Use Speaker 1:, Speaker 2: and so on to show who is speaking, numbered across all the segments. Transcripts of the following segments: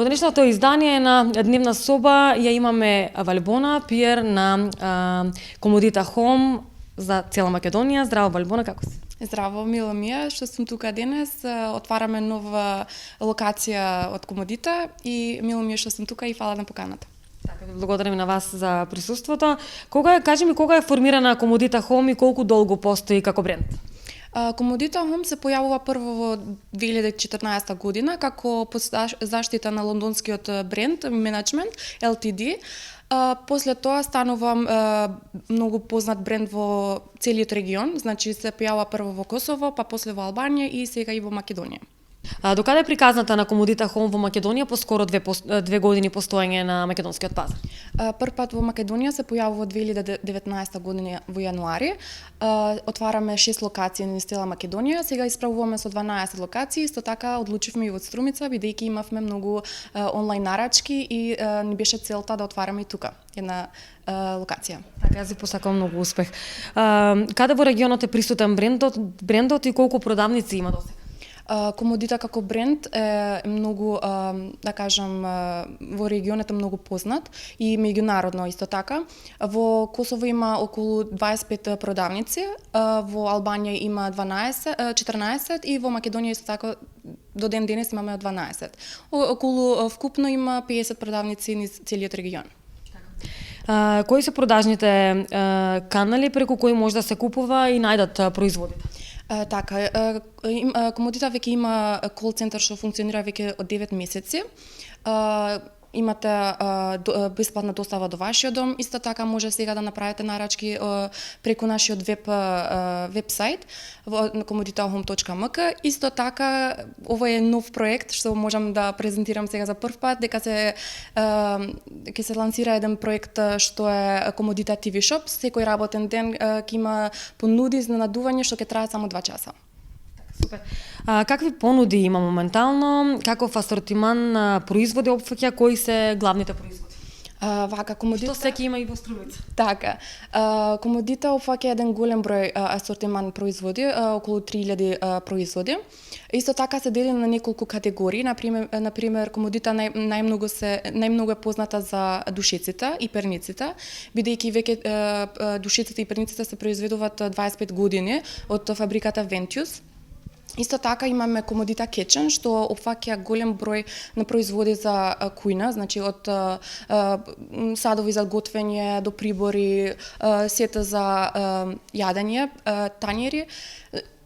Speaker 1: Во денешното издание на Дневна соба ја имаме Валбона, пиер на Комодита Хом за цела Македонија. Здраво, Валбона, како си?
Speaker 2: Здраво, мило ми е што сум тука денес. Отвараме нова локација од Комодита и мило ми е што сум тука и фала на поканата.
Speaker 1: Така, ви благодарам на вас за присуството. Кажи ми, кога е формирана Комодита Хом и колку долго постои како бренд?
Speaker 2: Комодита Хом се појавува прво во 2014 година како заштита на лондонскиот бренд менеджмент LTD. После тоа станува многу познат бренд во целиот регион, значи се појавува прво во Косово, па после во Албанија и сега и во Македонија.
Speaker 1: Докаде е приказната на Комодита Хом во Македонија по скоро две години постоење на македонскиот пазар?
Speaker 2: Прв пат во Македонија се појавува 2019 година во јануари. Отвараме 6 локации на цела Македонија, сега исправуваме со 12 локации, исто така одлучивме и во Струмица, бидејќи имавме многу онлайн нарачки и ни беше целта да отвараме и тука една локација.
Speaker 1: Така, јас ви посакувам многу успех. Каде во регионот е присутен брендот и колку продавници има досега?
Speaker 2: Комодита како бренд е многу, да кажам, во регионот е многу познат и меѓународно исто така. Во Косово има околу 25 продавници, во Албанија има 14 и во Македонија исто така до ден денес имаме 12. Околу вкупно има 50 продавници низ целиот регион.
Speaker 1: Кои се продажните канали преку кои може да се купува и најдат производите?
Speaker 2: Така, Комодита веќе има кол центар што функционира веќе од 9 месеци. Имате бесплатна достава до вашиот дом. Исто така може сега да направите нарачки преку нашиот веб-сайт на comoditahome.mk. Исто така, ова е нов проект што можам да презентирам сега за прв пат, дека ќе се лансира еден проект што е Комодита TV Shop. Секој работен ден ќе има понуди за надување што ќе траат само 2 часа.
Speaker 1: Супер. Какви понуди има моментално? Каков асортиман производи опфаќа? Кои се главните производи?
Speaker 2: Комодита...
Speaker 1: Што секи има и во Струмица?
Speaker 2: Така. Комодита опфаќа еден голем број асортиман производи, околу 3000 производи. Исто така се дели на неколку категории. Например, Комодита најмногу е позната за душеците и перниците, бидејќи веќе душеците и перниците се произведуваат 25 години од фабриката Ventius. Исто така имаме Комодита Kitchen, што опфаќа голем број на производи за кујна, значи од садови за готвење до прибори, сета за јадење, тањери.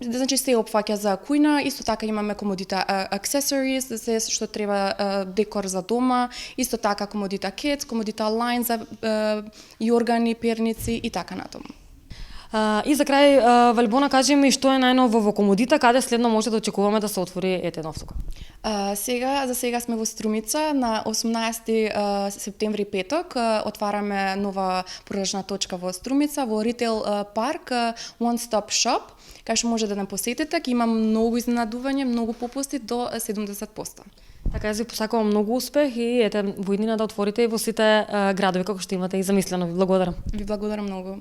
Speaker 2: Значи се опфаќа за кујна. Исто така имаме Комодита Accessories, се што треба декор за дома. Исто така Комодита Kids, Комодита Line за јоргани, перници и така натаму.
Speaker 1: И за крај, Валбона, кажи ми што е најново во Комодита, каде следно може да очекуваме да се отвори нов тука?
Speaker 2: За сега сме во Струмица, на 18 септември петок отвараме нова продажна точка во Струмица, во ритейл парк One Stop Shop, кај што може да не посетите, ќе има многу изненадување, многу попусти до 70%.
Speaker 1: Така, јас ви посакувам многу успех и ете во иднина да отворите и во сите градови како што имате и замислено. Ви благодарам.
Speaker 2: Ви благодарам многу.